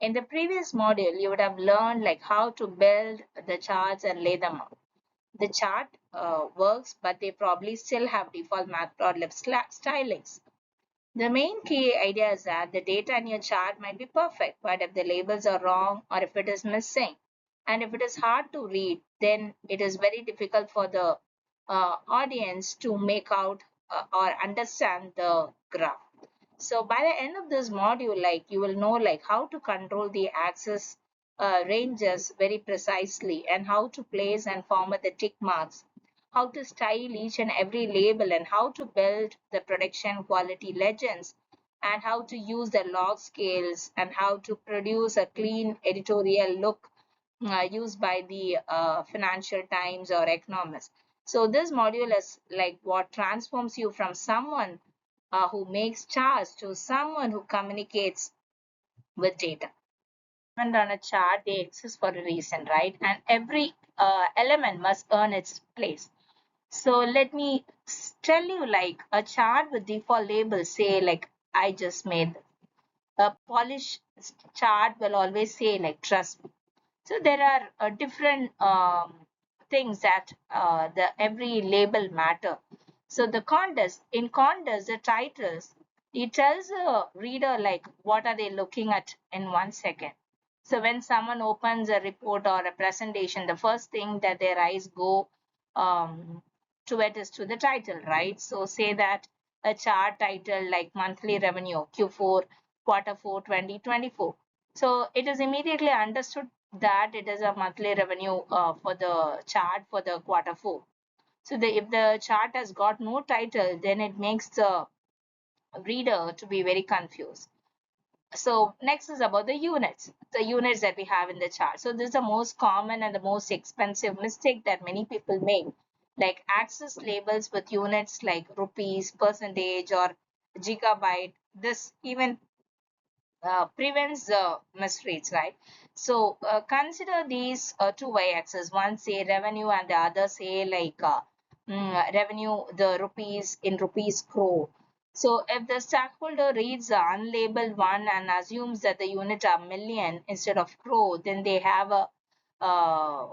In the previous module, you would have learned like how to build the charts and lay them out. The chart works, but they probably still have default matplotlib stylings. The main key idea is that the data in your chart might be perfect, but if the labels are wrong or if it is missing, and if it is hard to read, then it is very difficult for the audience to make out or understand the graph. So by the end of this module, like you will know like how to control the axis ranges very precisely and how to place and format the tick marks, how to style each and every label and how to build the production quality legends and how to use the log scales and how to produce a clean editorial look used by the Financial Times or Economist. So this module is like what transforms you from someone who makes charts to someone who communicates with data. And on a chart, they exist for a reason, right? And every element must earn its place. So let me tell you like a chart with default labels, say like I just made a polished chart will always say like trust me. So there are different things that the every label matter. So the in context, the titles, it tells the reader like what are they looking at in 1 second. So when someone opens a report or a presentation, the first thing that their eyes go um, to it is to the title, right? So say that a chart title like monthly revenue Q4 quarter 4 2024. So it is immediately understood that it is a monthly revenue for the chart for the quarter 4. So if the chart has got no title, then it makes the reader to be very confused. So next is about the units that we have in the chart. So this is the most common and the most expensive mistake that many people make, like access labels with units like rupees, percentage, or gigabyte. This even prevents the misreads, right? So consider these two y-axis. One say revenue and the other say like revenue, the rupees in rupees crore. So if the stakeholder reads the unlabeled one and assumes that the unit are million instead of crore, then they have a uh,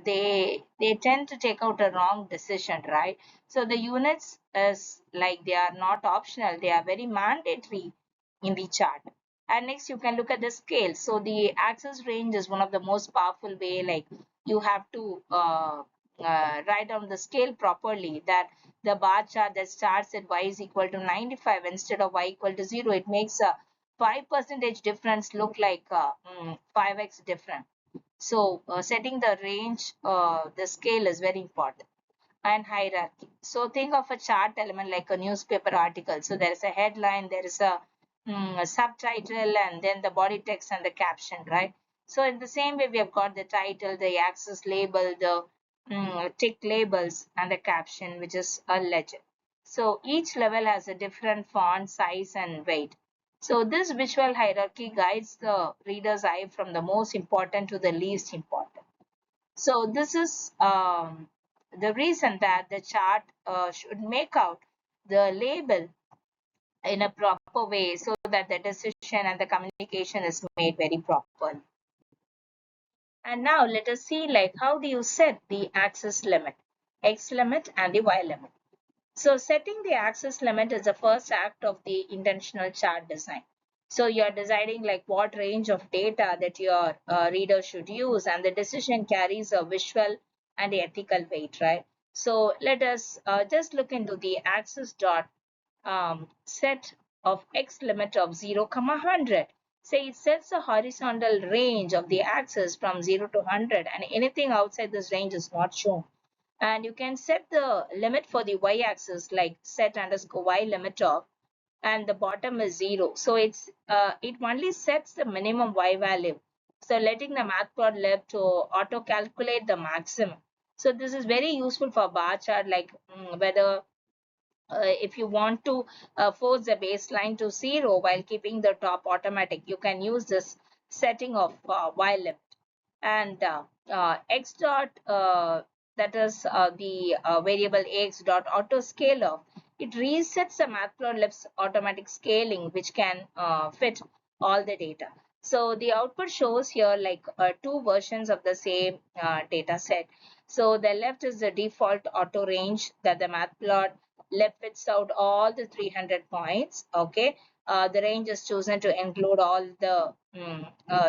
they tend to take out a wrong decision, right? So the units is like they are not optional, they are very mandatory in the chart. And next you can look at the scale. So the axis range is one of the most powerful way, like you have to write down the scale properly, that the bar chart that starts at y is equal to 95 instead of y equal to 0, it makes a 5% difference look like 5x different. So setting the range, the scale is very important. And hierarchy. So think of a chart element like a newspaper article. So there is a headline, there is a subtitle, and then the body text and the caption, right? So in the same way, we have got the title, the axis label, the tick labels, and the caption, which is a legend. So each level has a different font, size, and weight. So this visual hierarchy guides the reader's eye from the most important to the least important. So this is the reason that the chart should make out the label in a proper way so that the decision and the communication is made very properly. And now let us see like how do you set the axis limit, x limit and the y limit. So setting the axis limit is the first act of the intentional chart design. So you're deciding like what range of data that your reader should use, and the decision carries a visual and ethical weight, right? So let us just look into the axis dot set of x limit of 0, 100. Say it sets a horizontal range of the axis from 0 to 100, and anything outside this range is not shown. And you can set the limit for the y-axis like set underscore y limit of, and the bottom is 0. So it only sets the minimum y value. So letting the matplotlib to auto calculate the maximum. So this is very useful for bar chart, like whether if you want to force the baseline to 0 while keeping the top automatic, you can use this setting of y limit. And x dot that is the variable x dot auto scaler, it resets the matplotlib's automatic scaling, which can fit all the data. So the output shows here like two versions of the same data set. So the left is the default auto range that the matplot left spits out all the 300 points. Okay, the range is chosen to include all the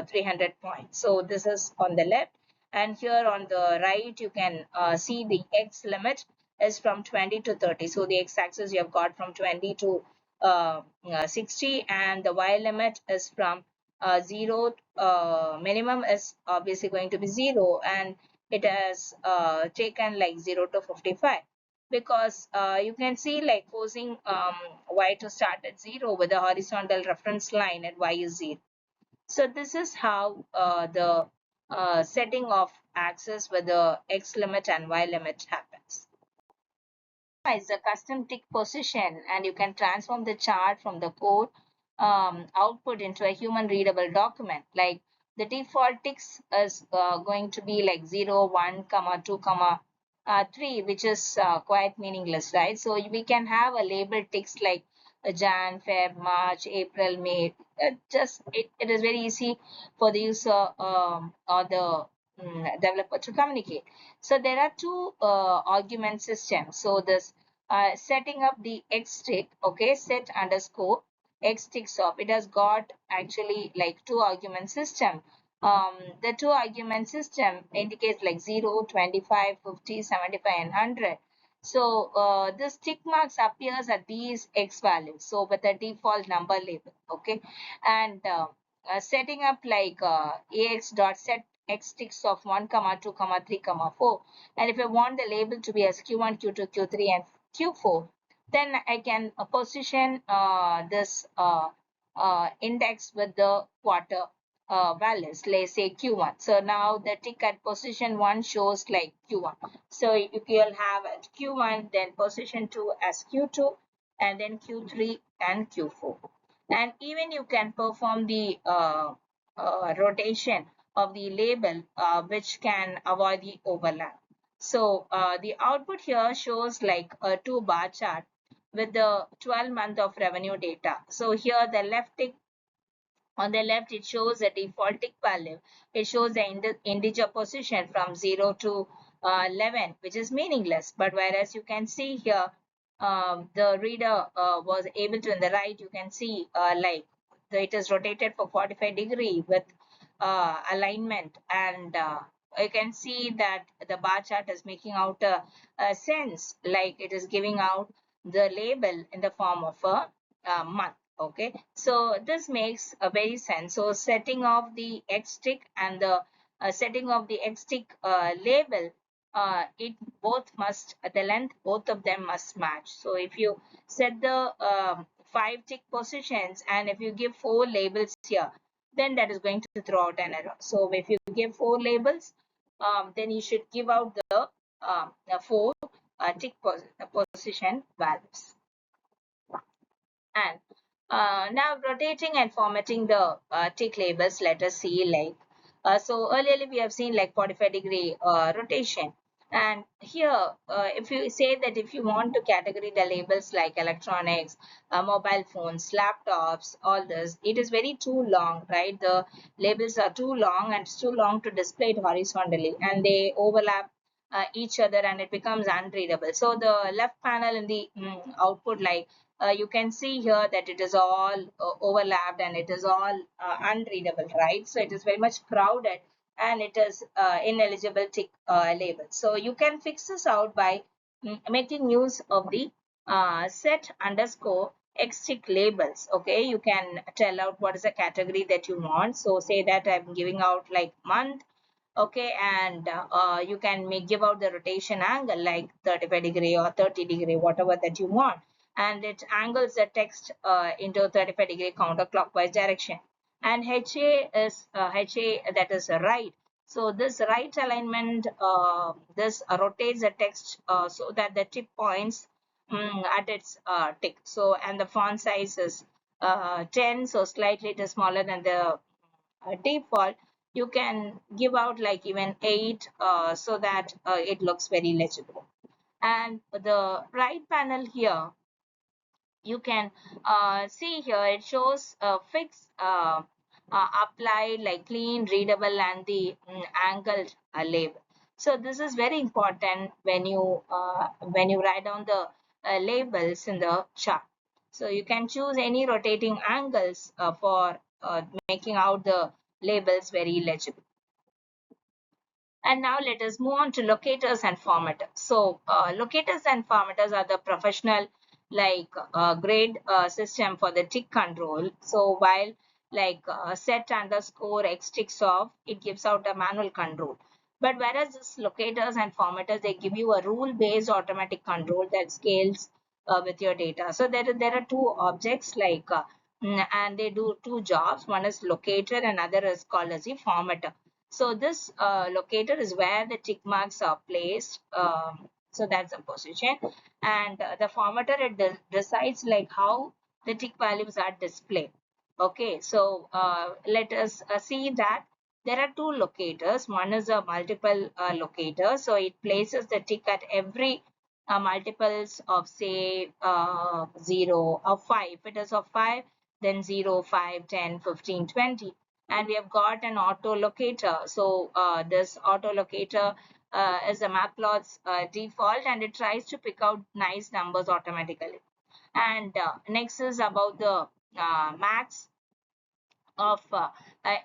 300 points. So this is on the left, and here on the right you can see the x limit is from 20 to 30. So the x-axis you have got from 20 to 60, and the y limit is from 0. Minimum is obviously going to be 0, and it has taken like 0 to 55, because you can see like forcing y to start at 0 with a horizontal reference line at y is 0. So this is how the setting of axis with the x limit and y limit happens. Is a custom tick position, and you can transform the chart from the code output into a human readable document. Like the default ticks is going to be like 0, 1, comma 2, comma 3, which is quite meaningless, right? So we can have a label ticks like Jan, Feb, March, April, May. It is very easy for the user or the developer to communicate. So there are two argument systems. So this setting up the xtick, okay, set underscore xticks of, it has got actually like two argument system. The two argument system indicates like 0, 25, 50, 75, and 100. So this tick marks appears at these x values, so with the default number label, okay. And setting up like ax dot set xticks of 1 comma 2 comma 3 comma 4, and if I want the label to be as q1, q2, q3, and q4, then I can position this index with the quarter values, let's say q1. So now the tick at position 1 shows like q1. So you will have at q1, then position 2 as q2, and then q3 and q4. And even you can perform the rotation of the label, which can avoid the overlap. So the output here shows like a two bar chart with the 12-month of revenue data. So here the left tick, on the left, it shows the default tick value. It shows the integer position from 0 to 11, which is meaningless. But whereas you can see here, the reader was able to, in the right, you can see like it is rotated for 45 degree with alignment, and you can see that the bar chart is making out a sense, like it is giving out the label in the form of a month. Okay, so this makes a very sense. So setting of the xtick and the setting of the xtick label, it both must, the length, both of them must match. So if you set the 5 tick positions, and if you give 4 labels here, then that is going to throw out an error. So if you give 4 labels, then you should give out the 4 tick position values. And now rotating and formatting the tick labels, let us see like, so earlier we have seen like 45 degree rotation. And here, if you say that if you want to category the labels like electronics, mobile phones, laptops, all this, it is very too long, right? The labels are too long, and it's too long to display it horizontally, and they overlap each other, and it becomes unreadable. So the left panel in the output, like you can see here that it is all overlapped, and it is all unreadable, right? So it is very much crowded, and it is ineligible tick label. So you can fix this out by making use of the set underscore xtick labels. Okay, you can tell out what is the category that you want. So say that I'm giving out like month. Okay, and you can give out the rotation angle like 35 degree or 30 degree, whatever that you want, and it angles the text into 35 degree counterclockwise direction. And HA is HA, that is right. So this right alignment, this rotates the text so that the tip points at its tick. So, and the font size is 10, so slightly it is smaller than the default. You can give out like even 8 so that it looks very legible. And the right panel here, you can see here it shows a fixed applied like clean, readable, and the angled label. So this is very important when you write down the labels in the chart. So you can choose any rotating angles for making out the labels very legible. And now let us move on to locators and formatters. So locators and formatters are the professional grade system for the tick control. So while set underscore xticks off, it gives out a manual control. But whereas this locators and formatters, they give you a rule-based automatic control that scales with your data. So there are two objects and they do two jobs. One is locator and other is called as the formatter. So this locator is where the tick marks are placed. So that's the position. And the formatter, it decides like how the tick values are displayed. Okay, so let us see that there are two locators. One is a multiple locator. So it places the tick at every multiples of say 0 or 5. If it is of 5, then 0, 5, 10, 15, 20. And we have got an auto locator. So this auto locator is a Matplot's default, and it tries to pick out nice numbers automatically. And next is about the max of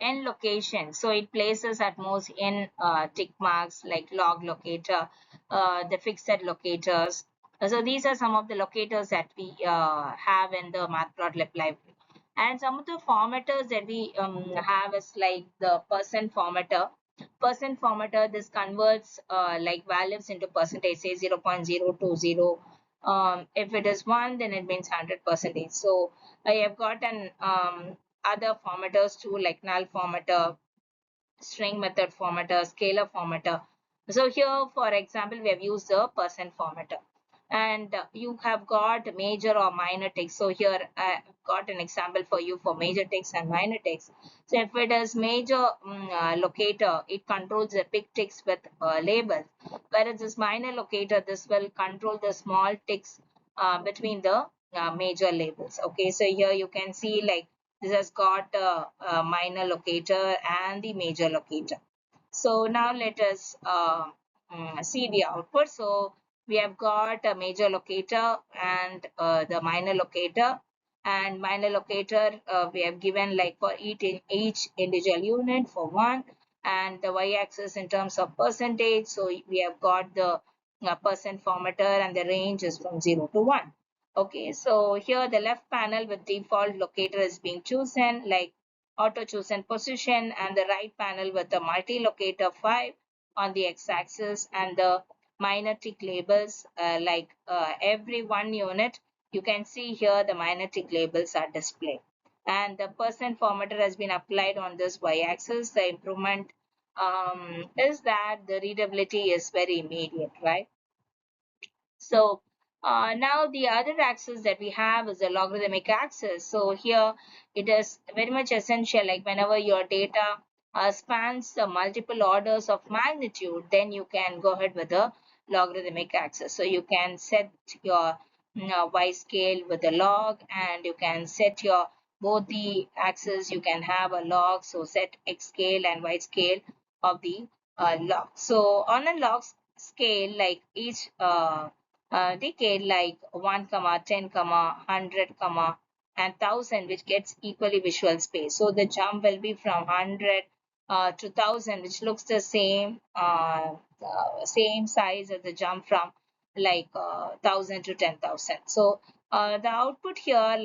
n location. So it places at most n tick marks like log locator, the fixed locators. So these are some of the locators that we have in the Matplotlib library. And some of the formatters that we have is like the percent formatter. Percent formatter, this converts like values into percentage, say 0.020. If it is 1, then it means 100%. So I have got an other formatters too, like null formatter, string method formatter, scalar formatter. So here, for example, we have used the percent formatter. And you have got major or minor ticks. So here I've got an example for you for major ticks and minor ticks. So if it is major locator, it controls the big ticks with labels. Whereas this minor locator, this will control the small ticks between the major labels. Okay, so here you can see like this has got a minor locator and the major locator. So now let us see the output. So we have got a major locator and the minor locator. And minor locator we have given like for each individual unit for 1, and the y-axis in terms of percentage. So we have got the percent formatter, and the range is from 0 to 1. Okay, so here the left panel with default locator is being chosen, like auto chosen position, and the right panel with the multi-locator 5 on the x-axis, and the minor tick labels every 1 unit. You can see here the minor tick labels are displayed. And the percent formatter has been applied on this y-axis. The improvement is that the readability is very immediate, right? So now the other axis that we have is the logarithmic axis. So here it is very much essential, like whenever your data spans the multiple orders of magnitude, then you can go ahead with the logarithmic axis. So you can set your y scale with the log, and you can set your both the axes. You can have a log, so set x scale and y scale of the log. So on a log scale, like each decade like 1 comma 10 comma 100 comma and 1000, which gets equally visual space. So the jump will be from 100 to 1000, which looks the same size as the jump from 1000 to 10,000. So the output here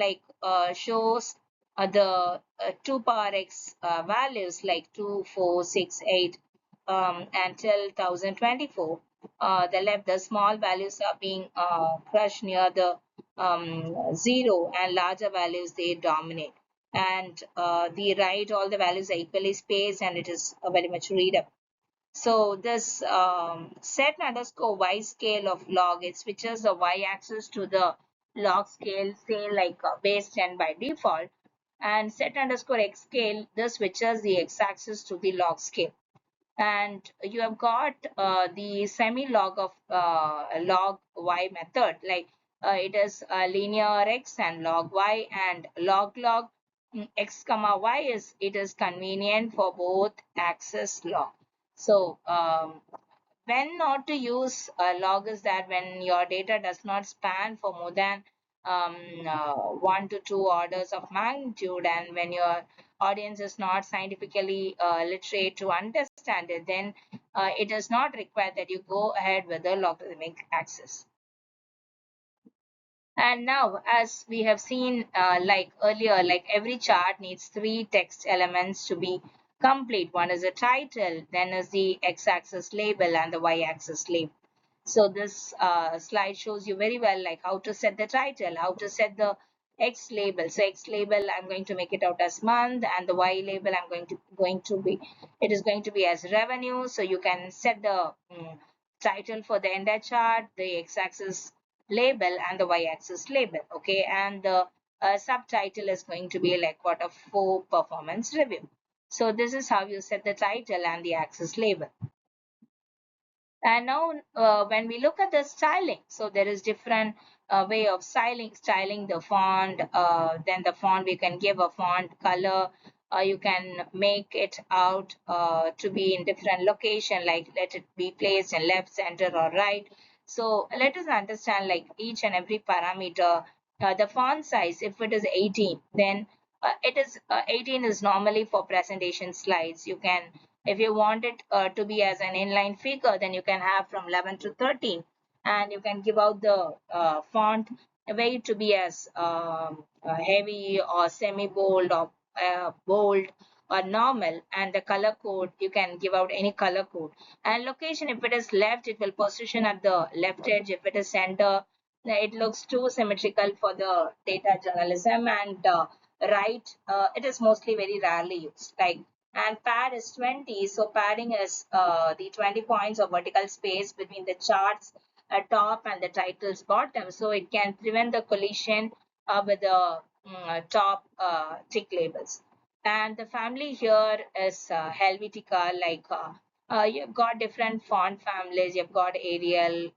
shows the 2 power x values like 2, 4, 6, 8 until 1024. The left, the small values are being crushed near the 0, and larger values they dominate. And the right, all the values are equally spaced, and it is very much readable. So this set underscore y scale of log, it switches the y-axis to the log scale, say base 10 by default, and set underscore x scale, this switches the x-axis to the log scale. And you have got the semi-log of log y method, like it is linear x and log y and log log x comma y is it is convenient for both access log. So when not to use log is that when your data does not span for more than 1 to 2 orders of magnitude, and when your audience is not scientifically literate to understand it, then it is not required that you go ahead with the logarithmic axis. And now, as we have seen like earlier, like every chart needs three text elements to be complete. One is a title, then is the x-axis label and the y-axis label. So this slide shows you very well like how to set the title, how to set the X label. So X label, I'm going to make it out as month, and the Y label, I'm it is going to be as revenue. So you can set the title for the entire chart, the X-axis label, and the Y-axis label. Okay, and the subtitle is going to be like Q4 performance review. So this is how you set the title and the axis label. And now when we look at the styling, so there is different way of styling the font. Then the font, we can give a font color. You can make it out to be in different location, like let it be placed in left, center, or right. So let us understand like each and every parameter. The font size, if it is 18, then it is 18 is normally for presentation slides. You can, if you want it to be as an inline figure, then you can have from 11 to 13, and you can give out the font way to be as heavy or semi bold or bold or normal, and the color code you can give out any color code. And location, if it is left, it will position at the left edge. If it is center, it looks too symmetrical for the data journalism. And right, it is mostly very rarely used, like, and pad is 20. So padding is the 20 points of vertical space between the charts top and the titles bottom, so it can prevent the collision with the top tick labels. And the family here is Helvetica. Like you've got different font families. You've got Arial,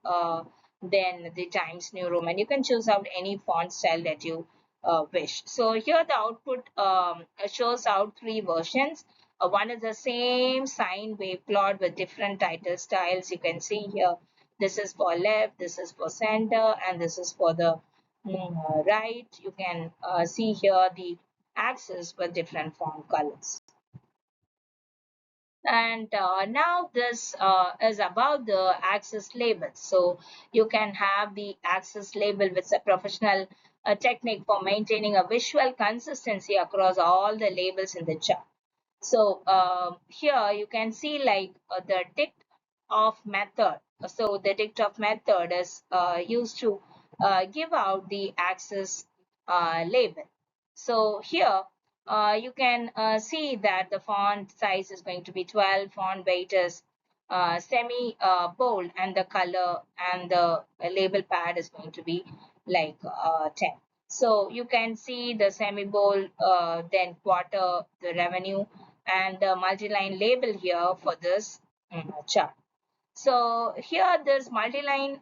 then the Times New Roman. You can choose out any font style that you wish. So here the output shows out three versions. One is the same sine wave plot with different title styles. You can see here, this is for left, this is for center, and this is for the right. You can see here the axis with different font colors. And now this is about the axis labels. So you can have the axis label with a professional technique for maintaining a visual consistency across all the labels in the chart. So here you can see like the dict of method. So the dict of method is used to give out the axis label. So here you can see that the font size is going to be 12, font weight is semi bold, and the color and the label pad is going to be like 10. So you can see the semi bold, then quarter, the revenue, and the multi-line label here for this chart. So here this multi-line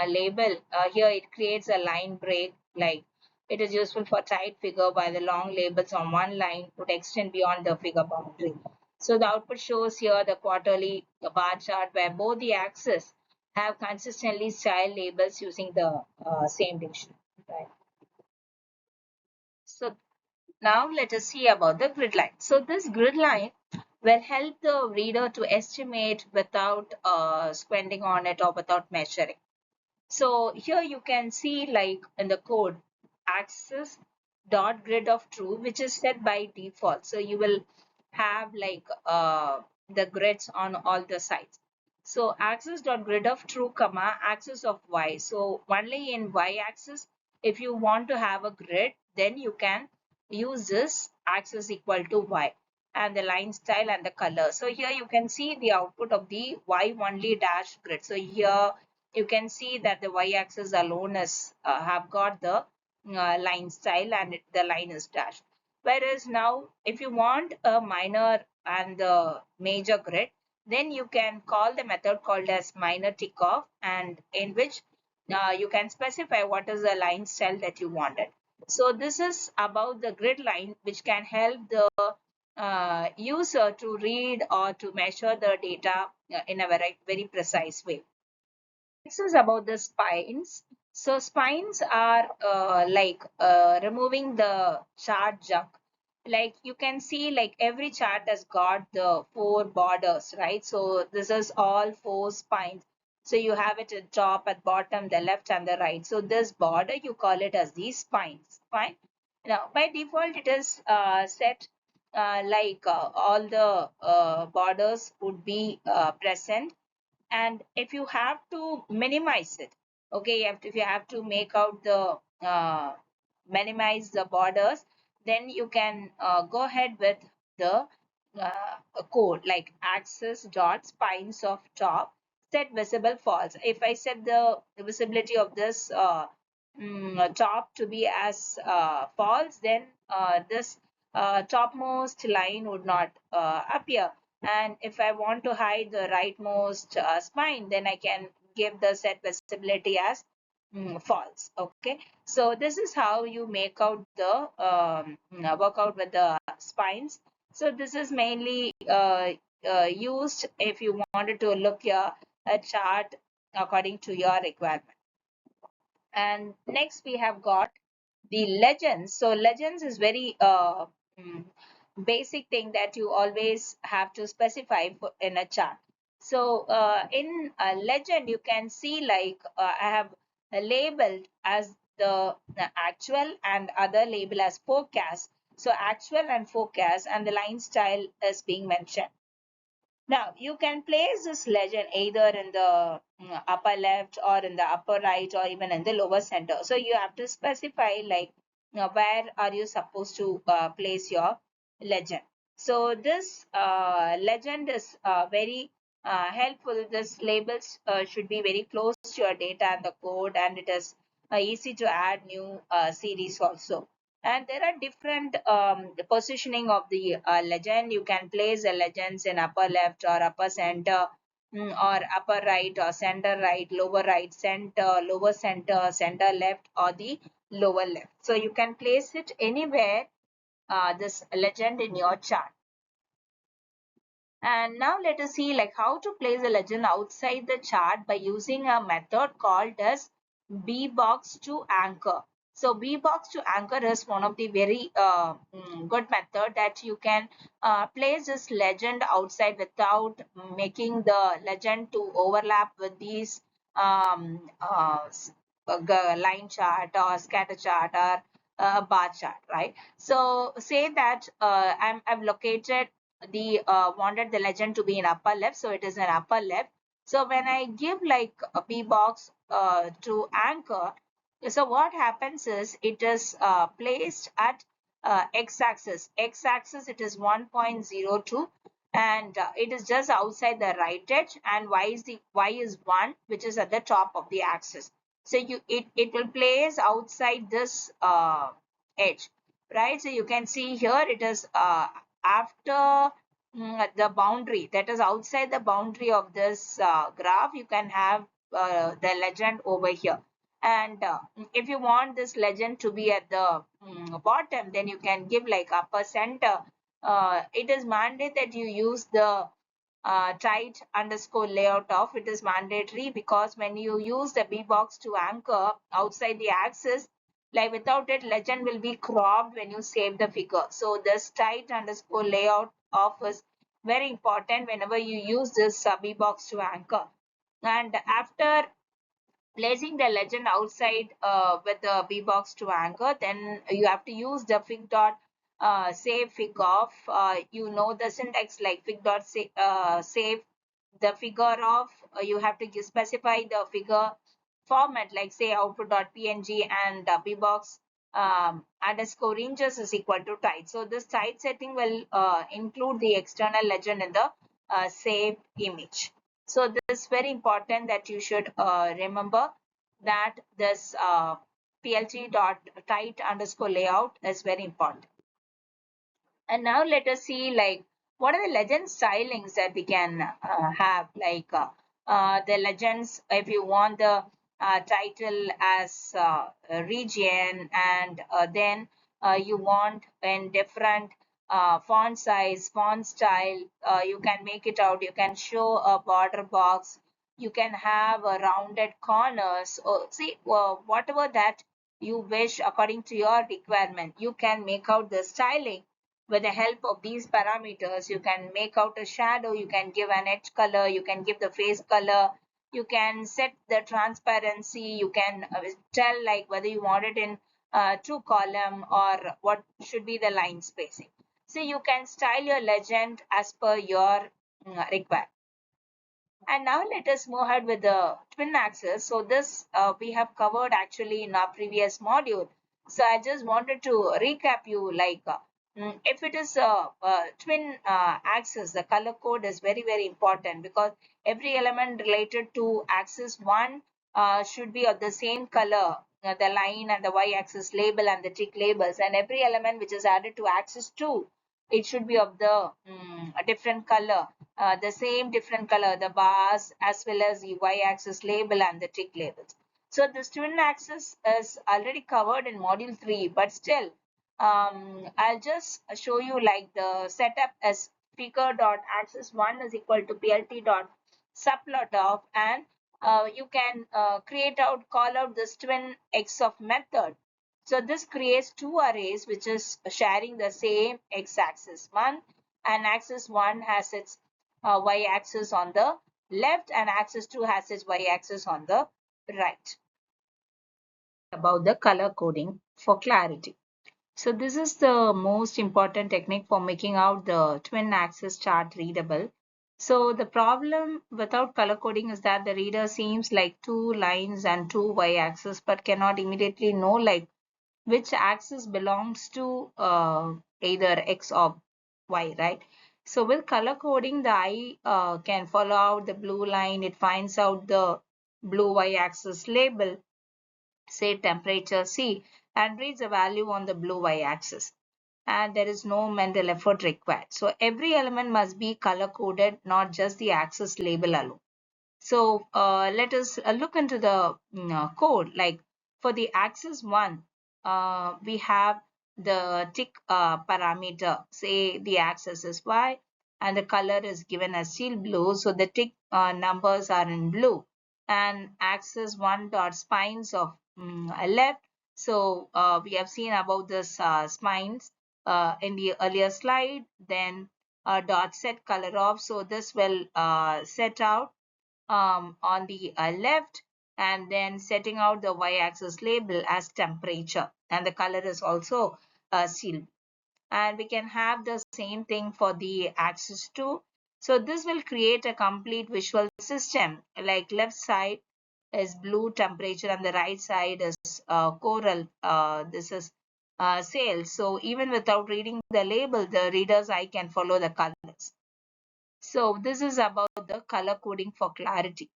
label, here it creates a line break, like it is useful for tight figure, while the long labels on one line would extend beyond the figure boundary. So the output shows here the quarterly bar chart where both the axes have consistently styled labels using the same dictionary. Right. So now let us see about the grid line. So this grid line will help the reader to estimate without squinting on it or without measuring. So here you can see like in the code, axis dot grid of true, which is set by default. So you will have like the grids on all the sides. So axis dot grid of true comma axis of y. So only in y axis, if you want to have a grid, then you can use this axis equal to y, and the line style and the color. So here you can see the output of the y only dash grid. So here you can see that the y-axis alone is have got the line style, and the line is dashed. Whereas now, if you want a minor and the major grid, then you can call the method called as minor tick off, and in which you can specify what is the line style that you wanted. So this is about the grid line, which can help the user to read or to measure the data in a very precise way. This is about the spines. So spines are like removing the chart junk. Like you can see, like every chart has got the four borders, right? So this is all four spines. So you have it at top, at bottom, the left and the right. So this border, you call it as the spines. Fine. Now by default, it is set like all the borders would be present, and if you have to minimize it, okay, if you have to make out the minimize the borders, then you can go ahead with the code like axis dot spines of top set visible false. If I set the visibility of this top to be as false, then this topmost line would not appear. And if I want to hide the rightmost spine, then I can give the set visibility as false. Okay, so this is how you make out the work out with the spines. So this is mainly used if you wanted to look a chart according to your requirement. And next we have got the legends. So legends is very mm, basic thing that you always have to specify in a chart. So in a legend, you can see like I have labeled as the actual and other label as forecast. So actual and forecast, and the line style is being mentioned. Now, you can place this legend either in the upper left or in the upper right or even in the lower center. So you have to specify like where are you supposed to place your legend. So this legend is very helpful. This labels should be very close to your data and the code, and it is easy to add new series also. And there are different positioning of the legend. You can place the legends in upper left or upper center, or upper right or center right, center, lower center, center left, or the lower left. So you can place it anywhere, this legend in your chart. And now let us see like how to place a legend outside the chart by using a method called as bbox to anchor. So bbox to anchor is one of the very good method that you can place this legend outside without making the legend to overlap with these line chart or scatter chart or bar chart, right? So say that I've located the wanted the legend to be in upper left, so it is in upper left. So when I give like a b box to anchor, so what happens is it is placed at x-axis. X-axis it is 1.02, and it is just outside the right edge, and y is 1, which is at the top of the axis. So it will place outside this edge, right? So you can see here it is after the boundary, that is outside the boundary of this graph. You can have the legend over here. And if you want this legend to be at the bottom, then you can give like upper center. It is mandate that you use the tight underscore layout of. It is mandatory because when you use the b box to anchor outside the axis, like without it, legend will be cropped when you save the figure. So this tight underscore layout of is very important whenever you use this b box to anchor. And after placing the legend outside with the b box to anchor, then you have to use the fig dot save fig off. You know the syntax like fig dot save the figure of. You have to specify the figure format like say output.png, and bbox underscore ranges is equal to tight. So this tight setting will include the external legend in the saved image. So this is very important that you should remember that this plt dot tight underscore layout is very important. And now let us see like what are the legend stylings that we can have, like the legends. If you want the title as region, and then you want in different font size, font style. You can make it out. You can show a border box. You can have a rounded corners. Or see, whatever that you wish according to your requirement, you can make out the styling with the help of these parameters. You can make out a shadow. You can give an edge color. You can give the face color. You can set the transparency. You can tell like whether you want it in two column or what should be the line spacing. So you can style your legend as per your requirement. And now let us move ahead with the twin axis. So this we have covered actually in our previous module. So I just wanted to recap you like if it is a twin axis, the color code is very, very important because every element related to axis 1 should be of the same color, the line and the y-axis label and the tick labels, and every element which is added to axis 2, it should be of the a different color, the same different color, the bars as well as the y-axis label and the tick labels. So this twin axis is already covered in module 3, but still I'll just show you like the setup as figure dot axis 1 is equal to plt dot subplot of, and you can create out, call out this twin x of method. So this creates two arrays which is sharing the same x-axis. One and axis 1 has its y-axis on the left and axis 2 has its y-axis on the right. About the color coding for clarity. So this is the most important technique for making out the twin axis chart readable. So the problem without color coding is that the reader seems like two lines and two y-axis but cannot immediately know like which axis belongs to either x or y, right? So with color coding, the eye can follow out the blue line. It finds out the blue y-axis label, say temperature C, and reads a value on the blue y-axis. And there is no mental effort required. So every element must be color coded, not just the axis label alone. So let us look into the code. Like for the axis 1, we have the tick parameter. Say the axis is y and the color is given as steel blue. So the tick numbers are in blue. And axis 1 dot spines of left. So we have seen about this spines in the earlier slide. Then dot set color off. So this will set out on the left, and then setting out the y-axis label as temperature, and the color is also sealed. And we can have the same thing for the axis 2. So this will create a complete visual system, like left side is blue temperature and the right side is coral, this is sales. So even without reading the label, the reader's eye can follow the colors. So this is about the color coding for clarity.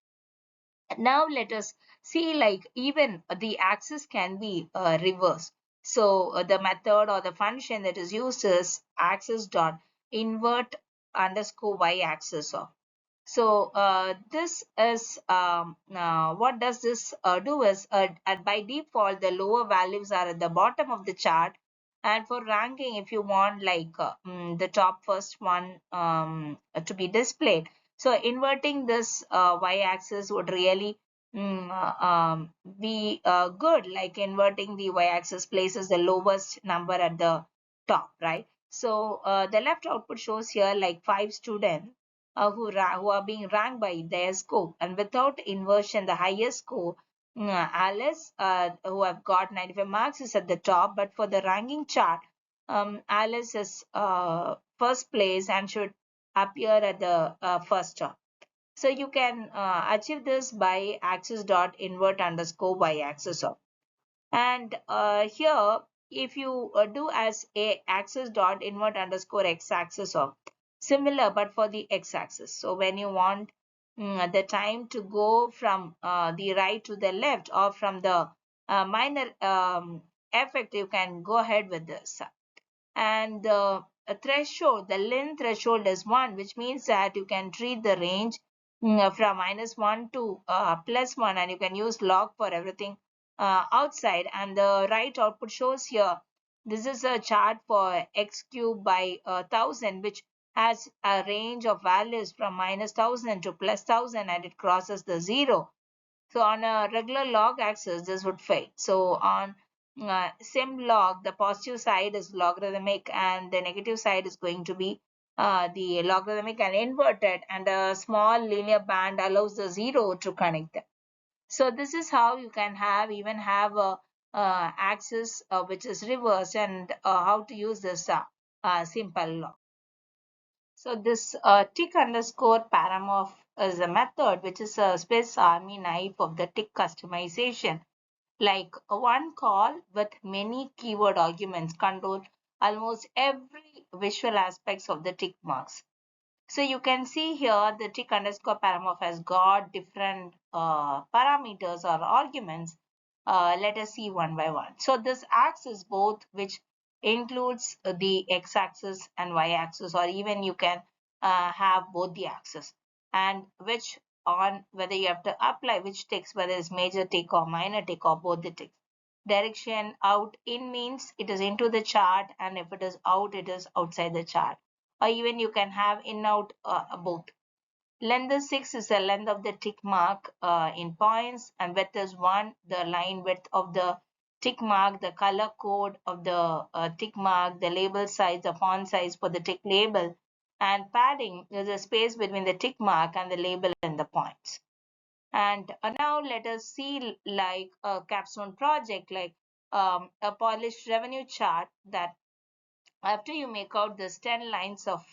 Now let us see like even the axis can be reversed. So the method or the function that is used is axis dot invert underscore y axis of. So this is what does this do is by default the lower values are at the bottom of the chart, and for ranking if you want like the top first one to be displayed, so inverting this y-axis would really be good, like inverting the y-axis places the lowest number at the top, right? So the left output shows here like 5 students who are being ranked by their score, and without inversion the highest score, Alice, who have got 95 marks, is at the top. But for the ranking chart, Alice is first place and should appear at the first top. So you can achieve this by axis dot invert underscore y axis of. And here, if you do as a axis dot invert underscore x axis of, similar but for the x axis. So when you want the time to go from the right to the left or from the minor effect, you can go ahead with this. And the threshold, the length threshold is 1, which means that you can treat the range from -1 to +1, and you can use log for everything outside. And the right output shows here, this is a chart for x cubed by 1000, which has a range of values from -1000 to +1000, and it crosses the 0. So on a regular log axis, this would fade. So on symlog, the positive side is logarithmic and the negative side is going to be the logarithmic and inverted, and a small linear band allows the 0 to connect them. So this is how you can even have a axis which is reversed, and how to use this simple log. So this tick underscore paramorph is a method which is a Swiss Army knife of the tick customization. Like one call with many keyword arguments control almost every visual aspects of the tick marks. So you can see here the tick underscore paramorph has got different parameters or arguments. Let us see one by one. So this axis both, which includes the x-axis and y-axis, or even you can have both the axes, and which on whether you have to apply which ticks, whether it's major tick or minor tick or both the ticks. Direction out in means it is into the chart, and if it is out, it is outside the chart, or even you can have in out both. Length is 6 is the length of the tick mark in points, and width is 1, the line width of the tick mark, the color code of the tick mark, the label size, the font size for the tick label, and padding is the space between the tick mark and the label and the points. And now let us see like a capstone project, like a polished revenue chart, that after you make out this 10 lines of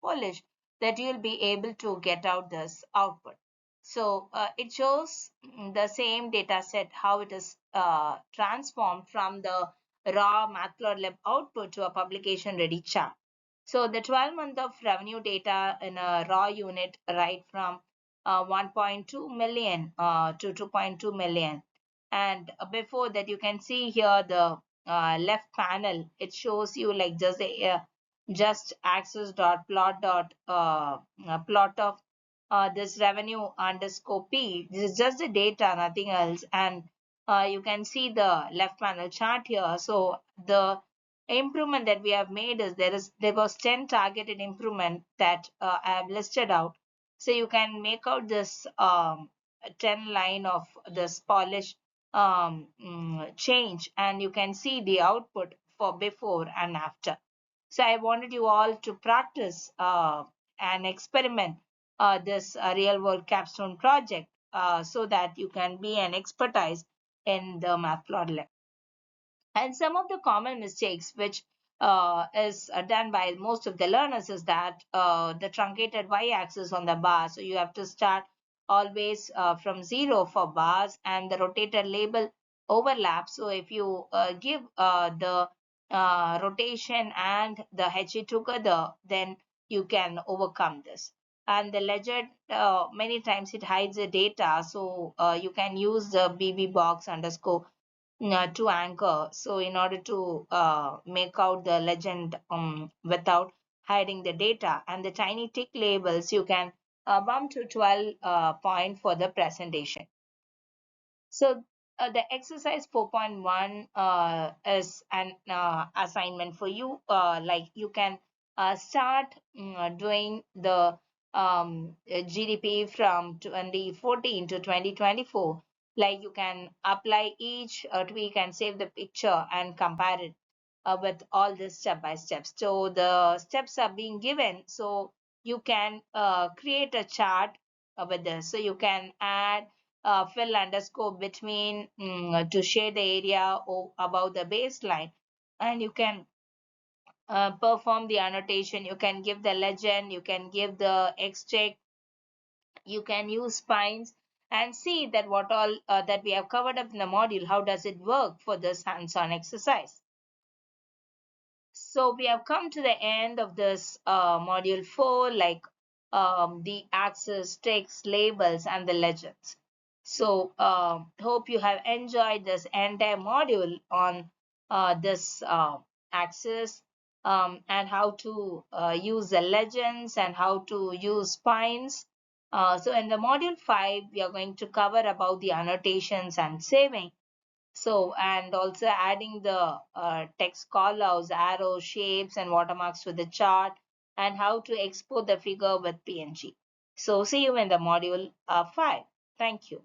polish, that you'll be able to get out this output. So it shows the same data set, how it is transformed from the raw matplotlib output to a publication ready chart. So the 12 month of revenue data in a raw unit, right from 1.2 million to 2.2 million. And before that, you can see here the left panel. It shows you like just axis dot plot dot plot of this revenue underscore p. This is just the data, nothing else. And you can see the left panel chart here. So the improvement that we have made is there was 10 targeted improvement that I have listed out. So you can make out this 10 line of this polish change, and you can see the output for before and after. So I wanted you all to practice and experiment this real world capstone project so that you can be an expertise in the Matplotlib. And some of the common mistakes which is done by most of the learners is that the truncated y-axis on the bar. So you have to start always from 0 for bars, and the rotated label overlap. So if you give the rotation and the HE together, then you can overcome this. And the legend, many times it hides the data. So you can use the BB box underscore to anchor. So in order to make out the legend without hiding the data, and the tiny tick labels, you can bump to 12 point for the presentation. So the exercise 4.1 is an assignment for you. Like you can start doing the GDP from 2014 to 2024. Like you can apply each tweak and save the picture and compare it with all this step by step. So the steps are being given. So you can create a chart with this. So you can add fill underscore between to shade the area above the baseline, and you can perform the annotation. You can give the legend, you can give the xtick, you can use spines, and see that what all that we have covered up in the module, how does it work for this hands-on exercise. So we have come to the end of this module 4, like the axes, text, labels, and the legends. So hope you have enjoyed this entire module on this axis, and how to use the legends and how to use spines. So in the module 5, we are going to cover about the annotations and saving. So, and also adding the text callouts, arrows, shapes, and watermarks to the chart, and how to export the figure with PNG. So, see you in the module 5. Thank you.